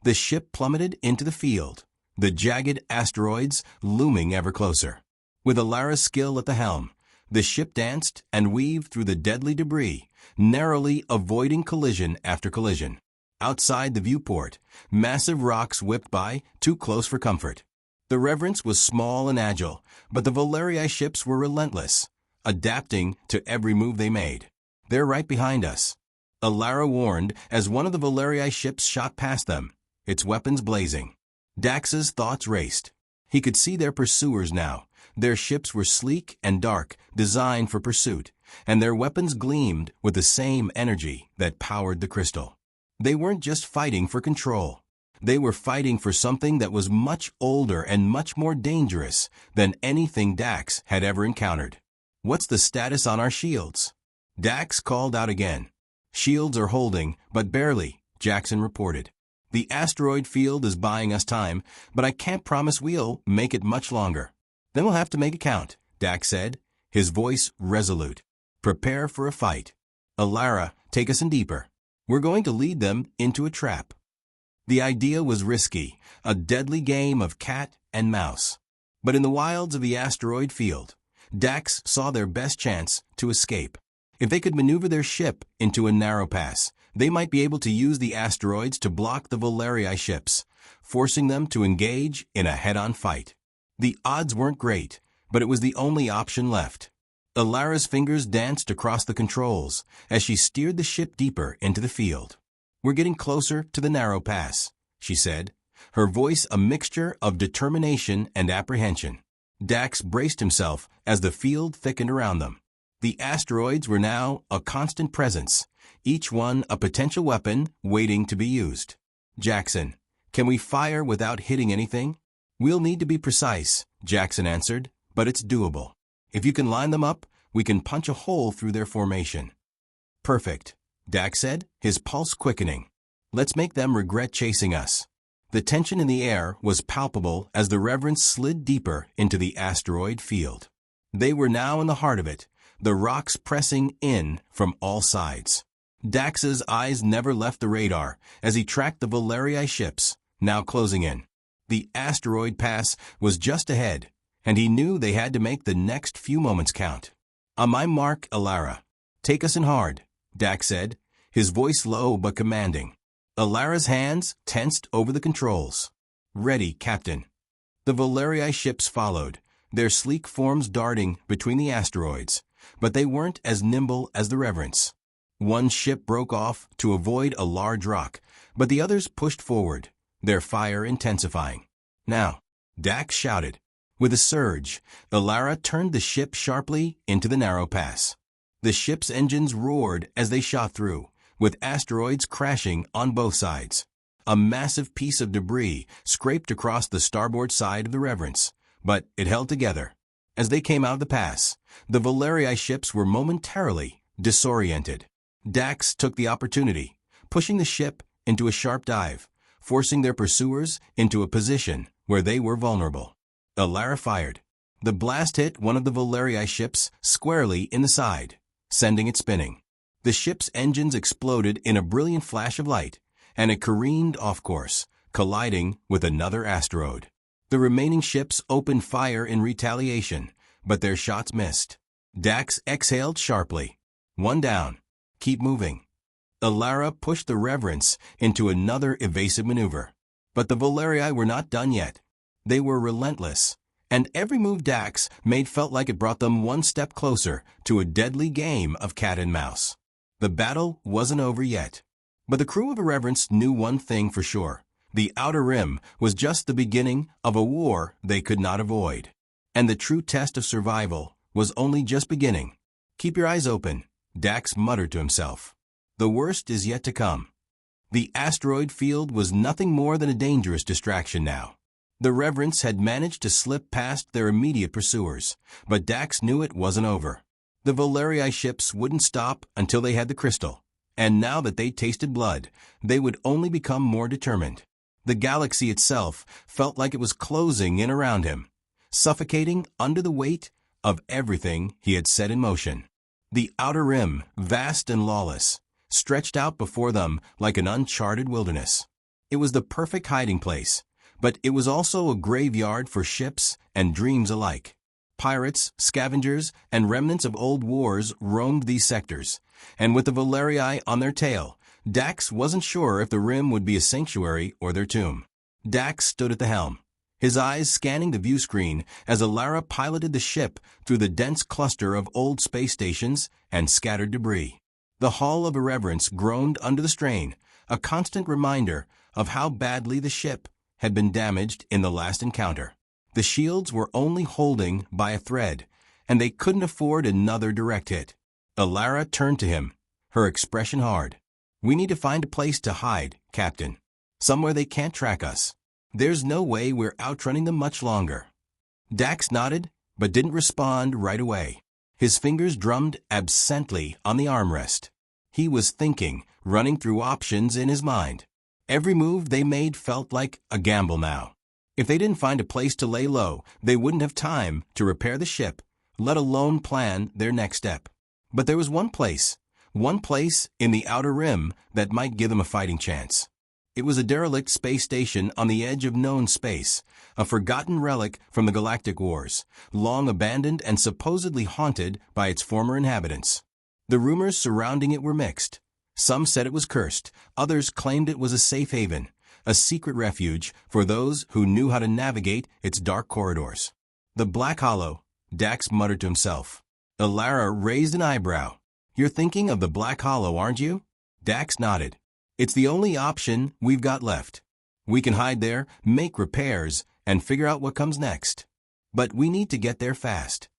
The ship plummeted into the field, the jagged asteroids looming ever closer. With Ilara's skill at the helm, the ship danced and weaved through the deadly debris, narrowly avoiding collision after collision. Outside the viewport, massive rocks whipped by, too close for comfort. The Reverence was small and agile, but the Valerii ships were relentless, adapting to every move they made. "They're right behind us," Ilara warned as one of the Valerii ships shot past them, its weapons blazing. Dax's thoughts raced. He could see their pursuers now. Their ships were sleek and dark, designed for pursuit, and their weapons gleamed with the same energy that powered the crystal. They weren't just fighting for control. They were fighting for something that was much older and much more dangerous than anything Dax had ever encountered. "What's the status on our shields?" Dax called out again. "Shields are holding, but barely," Jackson reported. "The asteroid field is buying us time, but I can't promise we'll make it much longer." "Then we'll have to make it count," Dax said, his voice resolute. "Prepare for a fight. Ilara, take us in deeper. We're going to lead them into a trap." The idea was risky, a deadly game of cat and mouse. But in the wilds of the asteroid field, Dax saw their best chance to escape. If they could maneuver their ship into a narrow pass, they might be able to use the asteroids to block the Valerii ships, forcing them to engage in a head-on fight. The odds weren't great, but it was the only option left. Ilara's fingers danced across the controls as she steered the ship deeper into the field. "We're getting closer to the narrow pass," she said, her voice a mixture of determination and apprehension. Dax braced himself as the field thickened around them. The asteroids were now a constant presence, each one a potential weapon waiting to be used. "Jackson, can we fire without hitting anything?" "We'll need to be precise," Jackson answered, "but it's doable. If you can line them up, we can punch a hole through their formation." "Perfect," Dax said, his pulse quickening. "Let's make them regret chasing us." The tension in the air was palpable as the Reverence slid deeper into the asteroid field. They were now in the heart of it, the rocks pressing in from all sides. Dax's eyes never left the radar as he tracked the Valerii ships, now closing in. The asteroid pass was just ahead, and he knew they had to make the next few moments count. "On my mark, Ilara. Take us in hard," Dax said, his voice low but commanding. Ilara's hands tensed over the controls. "Ready, Captain." The Valerii ships followed, their sleek forms darting between the asteroids, but they weren't as nimble as the Reverence. One ship broke off to avoid a large rock, but the others pushed forward, their fire intensifying. "Now," Dax shouted. With a surge, Ilara turned the ship sharply into the narrow pass. The ship's engines roared as they shot through, with asteroids crashing on both sides. A massive piece of debris scraped across the starboard side of the Reverence, but it held together. As they came out of the pass, the Valerii ships were momentarily disoriented. Dax took the opportunity, pushing the ship into a sharp dive, forcing their pursuers into a position where they were vulnerable. Ilara fired. The blast hit one of the Valerii ships squarely in the side, sending it spinning. The ship's engines exploded in a brilliant flash of light, and it careened off course, colliding with another asteroid. The remaining ships opened fire in retaliation, but their shots missed. Dax exhaled sharply. "One down. Keep moving." Ilara pushed the Reverence into another evasive maneuver. But the Valerii were not done yet. They were relentless, and every move Dax made felt like it brought them one step closer to a deadly game of cat and mouse. The battle wasn't over yet. But the crew of Irreverence knew one thing for sure. The Outer Rim was just the beginning of a war they could not avoid. And the true test of survival was only just beginning. "Keep your eyes open," Dax muttered to himself. "The worst is yet to come." The asteroid field was nothing more than a dangerous distraction now. The Reverence had managed to slip past their immediate pursuers, but Dax knew it wasn't over. The Valerii ships wouldn't stop until they had the crystal, and now that they'd tasted blood, they would only become more determined. The galaxy itself felt like it was closing in around him, suffocating under the weight of everything he had set in motion. The Outer Rim, vast and lawless, stretched out before them like an uncharted wilderness. It was the perfect hiding place, but it was also a graveyard for ships and dreams alike. Pirates, scavengers, and remnants of old wars roamed these sectors, and with the Valerii on their tail, Dax wasn't sure if the Rim would be a sanctuary or their tomb. Dax stood at the helm, his eyes scanning the view screen as Alara piloted the ship through the dense cluster of old space stations and scattered debris. The hull of Irreverence groaned under the strain, a constant reminder of how badly the ship had been damaged in the last encounter. The shields were only holding by a thread, and they couldn't afford another direct hit. Alara turned to him, her expression hard. "We need to find a place to hide, Captain. Somewhere they can't track us. There's no way we're outrunning them much longer." Dax nodded, but didn't respond right away. His fingers drummed absently on the armrest. He was thinking, running through options in his mind. Every move they made felt like a gamble now. If they didn't find a place to lay low, they wouldn't have time to repair the ship, let alone plan their next step. But there was one place in the Outer Rim that might give them a fighting chance. It was a derelict space station on the edge of known space, a forgotten relic from the Galactic Wars, long abandoned and supposedly haunted by its former inhabitants. The rumors surrounding it were mixed. Some said it was cursed, others claimed it was a safe haven, a secret refuge for those who knew how to navigate its dark corridors. "The Black Hollow," Dax muttered to himself. Alara raised an eyebrow. "You're thinking of the Black Hollow, aren't you?" Dax nodded. "It's the only option we've got left. We can hide there, make repairs, and figure out what comes next. But we need to get there fast."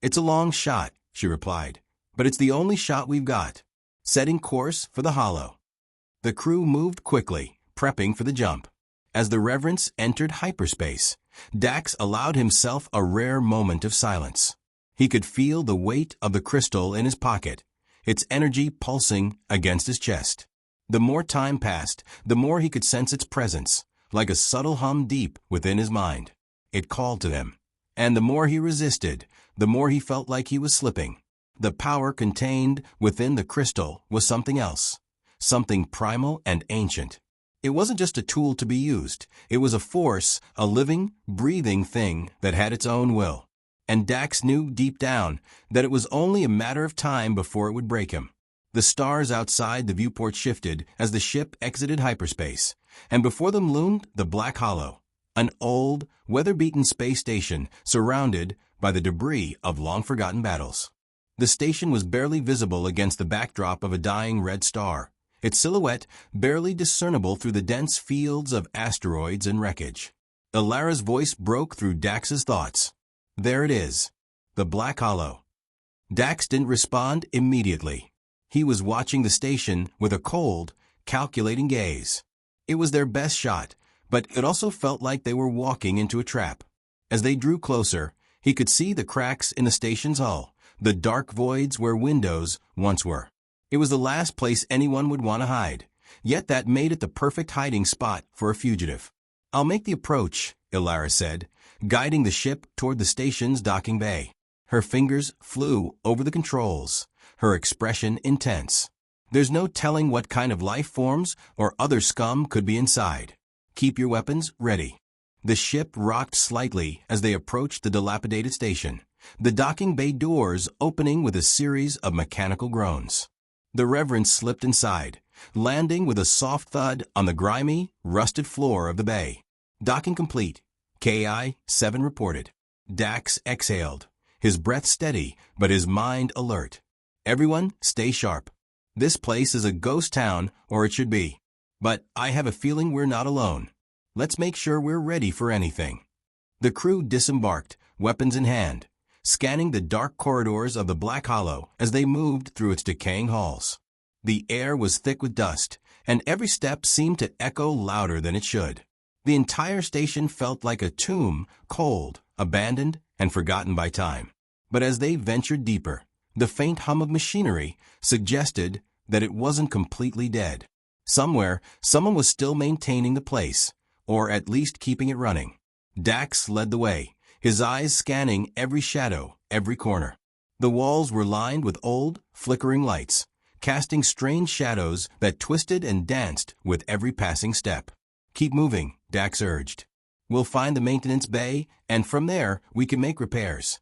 "It's a long shot," she replied, "but it's the only shot we've got." Setting course for the Hollow. The crew moved quickly, prepping for the jump. As the Reverence entered hyperspace, Dax allowed himself a rare moment of silence. He could feel the weight of the crystal in his pocket, its energy pulsing against his chest. The more time passed, the more he could sense its presence, like a subtle hum deep within his mind. It called to him. And the more he resisted, the more he felt like he was slipping. The power contained within the crystal was something else, something primal and ancient. It wasn't just a tool to be used. It was a force, a living, breathing thing that had its own will. And Dax knew deep down that it was only a matter of time before it would break him. The stars outside the viewport shifted as the ship exited hyperspace, and before them loomed the Black Hollow, an old, weather-beaten space station surrounded by the debris of long-forgotten battles. The station was barely visible against the backdrop of a dying red star, its silhouette barely discernible through the dense fields of asteroids and wreckage. Alara's voice broke through Dax's thoughts. "There it is, the Black Hollow." Dax didn't respond immediately. He was watching the station with a cold, calculating gaze. It was their best shot, but it also felt like they were walking into a trap. As they drew closer, he could see the cracks in the station's hull, the dark voids where windows once were. It was the last place anyone would want to hide, yet that made it the perfect hiding spot for a fugitive. "I'll make the approach," Alara said, guiding the ship toward the station's docking bay. Her fingers flew over the controls, her expression intense. "There's no telling what kind of life forms or other scum could be inside. Keep your weapons ready." The ship rocked slightly as they approached the dilapidated station, the docking bay doors opening with a series of mechanical groans. The Reverence slipped inside, landing with a soft thud on the grimy, rusted floor of the bay. "Docking complete," KI-7 reported. Dax exhaled, his breath steady but his mind alert. "Everyone, stay sharp." This place is a ghost town, or it should be. But I have a feeling we're not alone. Let's make sure we're ready for anything. The crew disembarked, weapons in hand, scanning the dark corridors of the Black Hollow as they moved through its decaying halls. The air was thick with dust, and every step seemed to echo louder than it should. The entire station felt like a tomb, cold, abandoned, and forgotten by time. But as they ventured deeper, the faint hum of machinery suggested that it wasn't completely dead. Somewhere, someone was still maintaining the place, or at least keeping it running. Dax led the way, his eyes scanning every shadow, every corner. The walls were lined with old, flickering lights, casting strange shadows that twisted and danced with every passing step. "Keep moving," Dax urged. "We'll find the maintenance bay, and from there we can make repairs."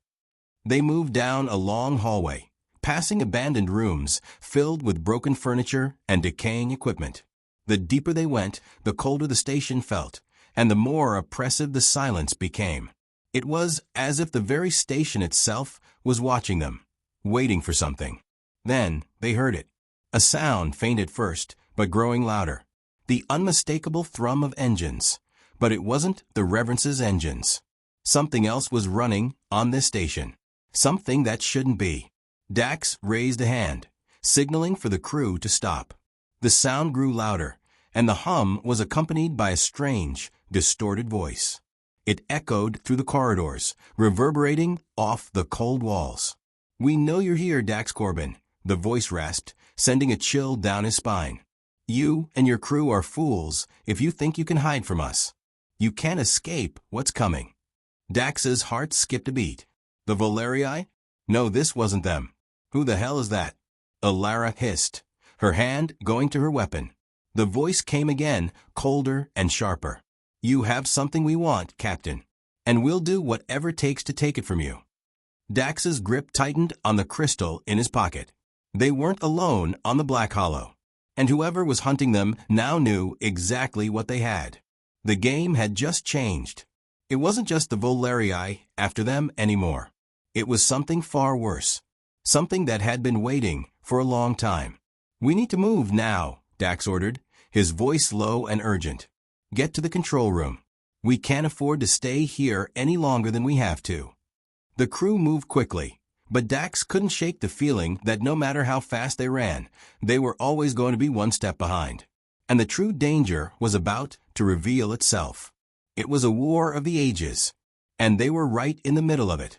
They moved down a long hallway, passing abandoned rooms filled with broken furniture and decaying equipment. The deeper they went, the colder the station felt, and the more oppressive the silence became. It was as if the very station itself was watching them, waiting for something. Then they heard it. A sound, faint at first, but growing louder. The unmistakable thrum of engines. But it wasn't the Reverence's engines. Something else was running on this station. Something that shouldn't be. Dax raised a hand, signaling for the crew to stop. The sound grew louder, and the hum was accompanied by a strange, distorted voice. It echoed through the corridors, reverberating off the cold walls. "We know you're here, Dax Corbin," the voice rasped, sending a chill down his spine. "You and your crew are fools if you think you can hide from us. You can't escape what's coming." Dax's heart skipped a beat. The Valerii? No, this wasn't them. "Who the hell is that?" Alara hissed, her hand going to her weapon. The voice came again, colder and sharper. "You have something we want, Captain, and we'll do whatever it takes to take it from you." Dax's grip tightened on the crystal in his pocket. They weren't alone on the Black Hollow, and whoever was hunting them now knew exactly what they had. The game had just changed. It wasn't just the Valerii after them anymore. It was something far worse. Something that had been waiting for a long time. "We need to move now," Dax ordered, his voice low and urgent. "Get to the control room. We can't afford to stay here any longer than we have to." The crew moved quickly, but Dax couldn't shake the feeling that no matter how fast they ran, they were always going to be one step behind. And the true danger was about to reveal itself. It was a war of the ages, and they were right in the middle of it.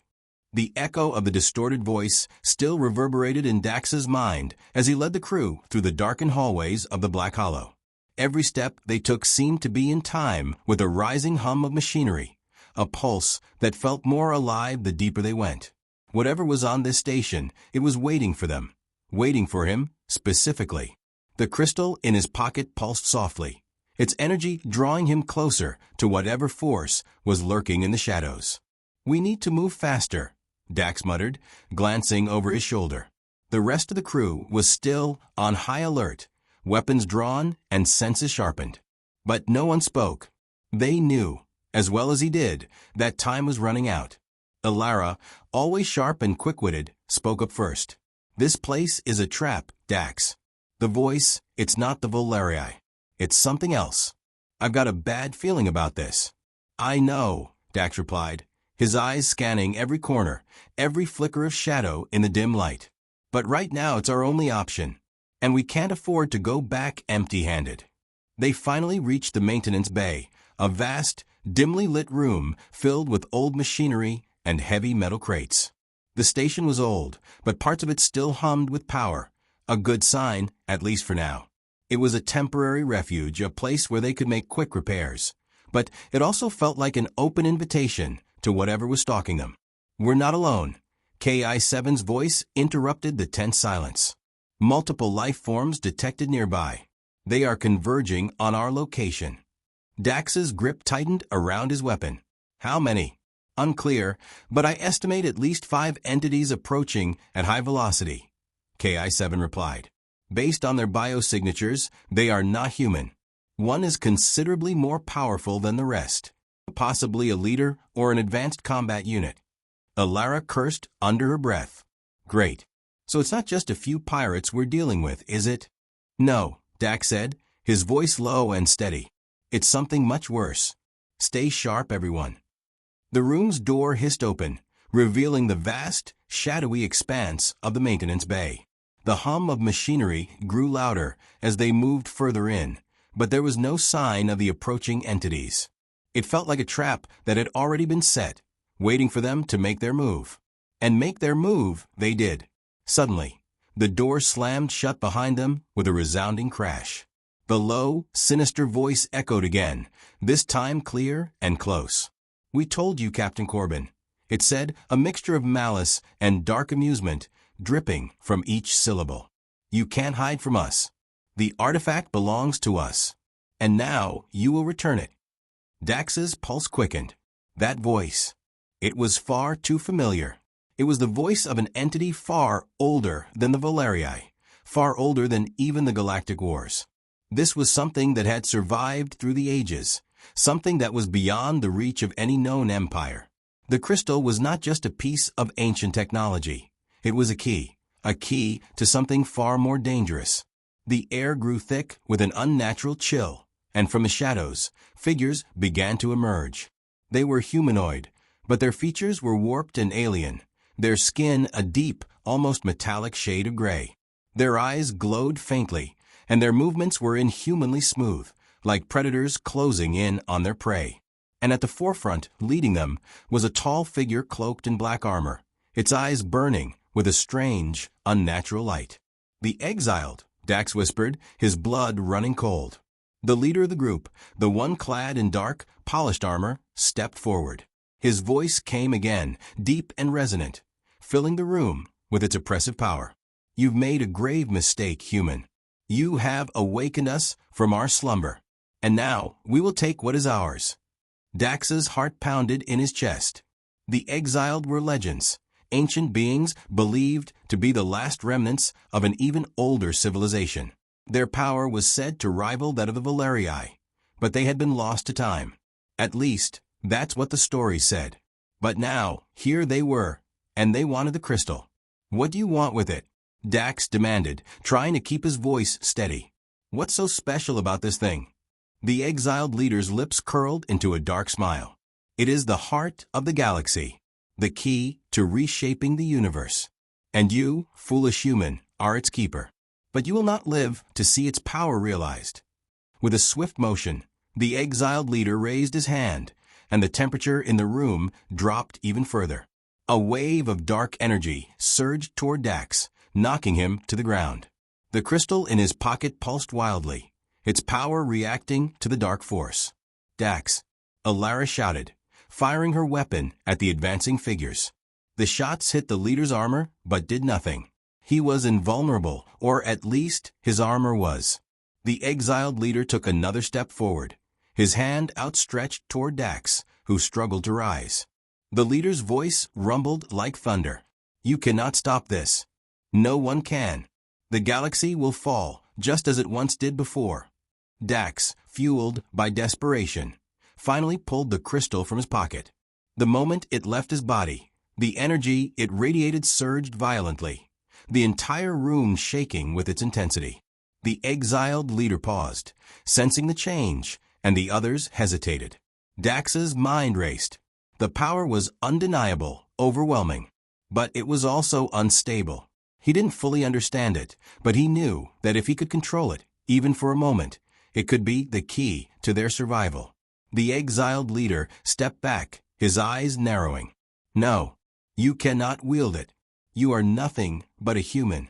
The echo of the distorted voice still reverberated in Dax's mind as he led the crew through the darkened hallways of the Black Hollow. Every step they took seemed to be in time with a rising hum of machinery, a pulse that felt more alive the deeper they went. Whatever was on this station, it was waiting for them, waiting for him, specifically. The crystal in his pocket pulsed softly, its energy drawing him closer to whatever force was lurking in the shadows. "We need to move faster," Dax muttered, glancing over his shoulder. The rest of the crew was still on high alert, weapons drawn and senses sharpened. But no one spoke. They knew, as well as he did, that time was running out. Alara, always sharp and quick-witted, spoke up first. "This place is a trap, Dax. The voice, it's not the Valerii. It's something else. I've got a bad feeling about this." "I know," Dax replied, his eyes scanning every corner, every flicker of shadow in the dim light. "But right now it's our only option, and we can't afford to go back empty-handed." They finally reached the maintenance bay, a vast, dimly lit room filled with old machinery and heavy metal crates. The station was old, but parts of it still hummed with power, a good sign, at least for now. It was a temporary refuge, a place where they could make quick repairs. But it also felt like an open invitation to whatever was stalking them. "We're not alone." KI-7's voice interrupted the tense silence. "Multiple life forms detected nearby. They are converging on our location." Dax's grip tightened around his weapon. "How many?" "Unclear, but I estimate at least 5 entities approaching at high velocity," KI-7 replied. "Based on their biosignatures, they are not human. One is considerably more powerful than the rest, possibly a leader or an advanced combat unit." Alara cursed under her breath. "Great. So it's not just a few pirates we're dealing with, is it? No, Dax said, his voice low and steady. It's something much worse. Stay sharp, everyone. The room's door hissed open, revealing the vast, shadowy expanse of the maintenance bay. The hum of machinery grew louder as they moved further in, but there was no sign of the approaching entities. It felt like a trap that had already been set, waiting for them to make their move. And make their move they did. Suddenly, the door slammed shut behind them with a resounding crash. The low, sinister voice echoed again, this time clear and close. "We told you, Captain Corbin," it said, a mixture of malice and dark amusement dripping from each syllable. "You can't hide from us. The artifact belongs to us. And now you will return it." Dax's pulse quickened. That voice. It was far too familiar. It was the voice of an entity far older than the Valerii, far older than even the Galactic Wars. This was something that had survived through the ages, something that was beyond the reach of any known empire. The crystal was not just a piece of ancient technology. It was a key to something far more dangerous. The air grew thick with an unnatural chill, and from the shadows, figures began to emerge. They were humanoid, but their features were warped and alien, their skin a deep, almost metallic shade of gray. Their eyes glowed faintly, and their movements were inhumanly smooth, like predators closing in on their prey. And at the forefront, leading them, was a tall figure cloaked in black armor, its eyes burning with a strange, unnatural light. "The exiled," Dax whispered, his blood running cold. The leader of the group, the one clad in dark, polished armor, stepped forward. His voice came again, deep and resonant, filling the room with its oppressive power. "You've made a grave mistake, human. You have awakened us from our slumber, and now we will take what is ours." Dax's heart pounded in his chest. The exiled were legends, ancient beings believed to be the last remnants of an even older civilization. Their power was said to rival that of the Valerii, but they had been lost to time. At least, that's what the story said. But now, here they were, and they wanted the crystal. "What do you want with it?" Dax demanded, trying to keep his voice steady. "What's so special about this thing?" The exiled leader's lips curled into a dark smile. "It is the heart of the galaxy, the key to reshaping the universe. And you, foolish human, are its keeper. But you will not live to see its power realized." With a swift motion, the exiled leader raised his hand, and the temperature in the room dropped even further. A wave of dark energy surged toward Dax, knocking him to the ground. The crystal in his pocket pulsed wildly, its power reacting to the dark force. "Dax," Alara shouted, firing her weapon at the advancing figures. The shots hit the leader's armor, but did nothing. He was invulnerable, or at least his armor was. The exiled leader took another step forward, his hand outstretched toward Dax, who struggled to rise. The leader's voice rumbled like thunder. "You cannot stop this. No one can. The galaxy will fall, just as it once did before." Dax, fueled by desperation, finally pulled the crystal from his pocket. The moment it left his body, the energy it radiated surged violently, the entire room shaking with its intensity. The exiled leader paused, sensing the change, and the others hesitated. Dax's mind raced. The power was undeniable, overwhelming, but it was also unstable. He didn't fully understand it, but he knew that if he could control it, even for a moment, it could be the key to their survival. The exiled leader stepped back, his eyes narrowing. "No, you cannot wield it. You are nothing but a human."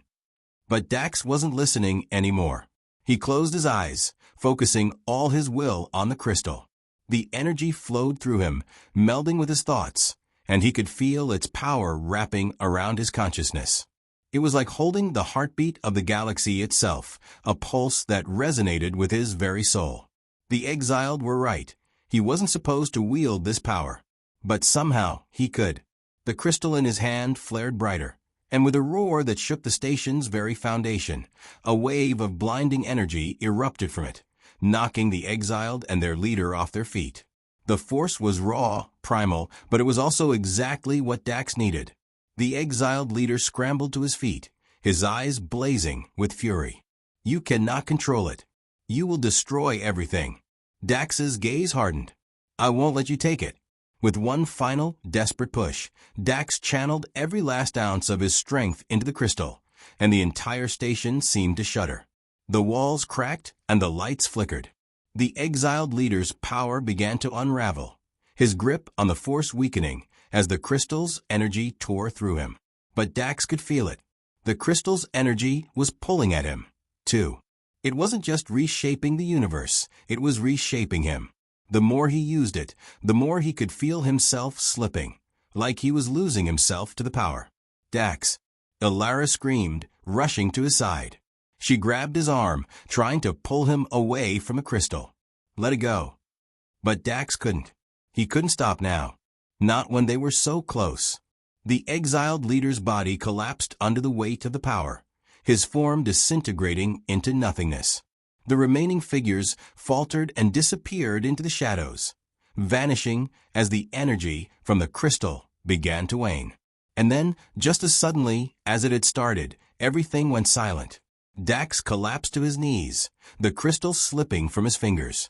But Dax wasn't listening anymore. He closed his eyes, focusing all his will on the crystal. The energy flowed through him, melding with his thoughts, and he could feel its power wrapping around his consciousness. It was like holding the heartbeat of the galaxy itself, a pulse that resonated with his very soul. The exiled were right. He wasn't supposed to wield this power, but somehow he could. The crystal in his hand flared brighter, and with a roar that shook the station's very foundation, a wave of blinding energy erupted from it, knocking the exiled and their leader off their feet. The force was raw, primal, but it was also exactly what Dax needed. The exiled leader scrambled to his feet, his eyes blazing with fury. You cannot control it. You will destroy everything. Dax's gaze hardened. I won't let you take it. With one final, desperate push, Dax channeled every last ounce of his strength into the crystal, and the entire station seemed to shudder. The walls cracked and the lights flickered. The exiled leader's power began to unravel, his grip on the force weakening as the crystal's energy tore through him. But Dax could feel it. The crystal's energy was pulling at him, too. It wasn't just reshaping the universe, it was reshaping him. The more he used it, the more he could feel himself slipping, like he was losing himself to the power. Dax! Ilara screamed, rushing to his side. She grabbed his arm, trying to pull him away from the crystal. Let it go. But Dax couldn't. He couldn't stop now. Not when they were so close. The exiled leader's body collapsed under the weight of the power, his form disintegrating into nothingness. The remaining figures faltered and disappeared into the shadows, vanishing as the energy from the crystal began to wane. And then, just as suddenly as it had started, everything went silent. Dax collapsed to his knees, the crystal slipping from his fingers.